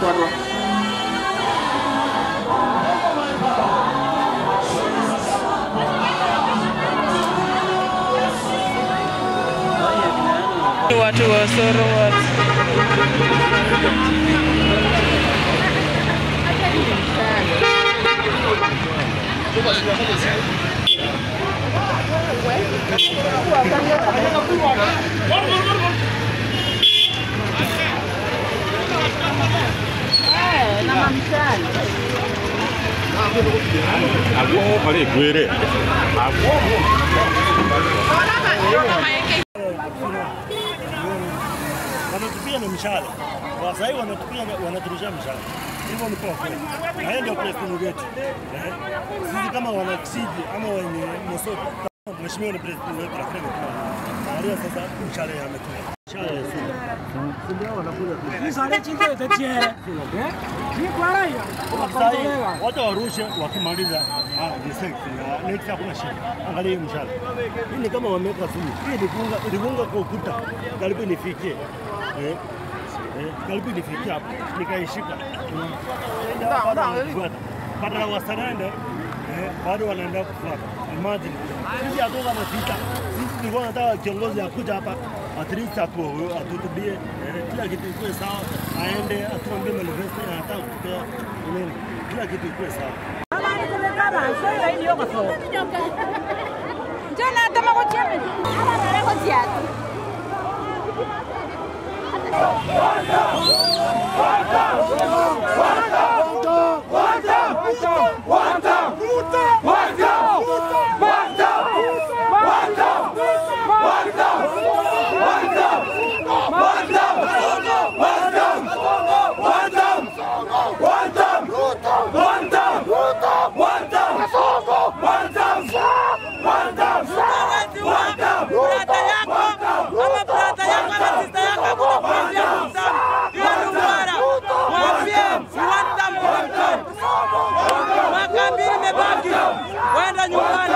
Tuatwa. Watu wa Soro watu. Ako pare gwere. Wanatupia na mshahara. Kwa sasa hivi wanaturusha mshahara. Hivyo ni kwa kweli. Haya ndio president wetu. Sisi kama wanakisiji ama wenye msoto mheshimiwa president wetu Afrika Kusini. Sasa mshahara yametoka. Mshahara ya sisi. Ndio wanakuja. Ni sare chinge itachiere. Ni kwa raia. Watu warushe wakimaliza next hakuna shida. Angalia mshahara. Hii ni kama wameweka sumu. Hii ni kunga kwa ukuta. Karibu nifikie. Karibu nifikie hapo. Nikaishika. Badala wasarende bado wanaenda kufuata. Imagine. Sisi hatoka na vita. Sisi tulikuwa tunataka kiongozi akuja hapa at least atutubie kila kitu ikuwe sawa, aende atuambie manifesto anataka kupea nini, kila kitu ikuwe sawa. Jana tama kwa chama. Ana kwa tiatu. Wakambiri mebaki. Wenda nyumbani.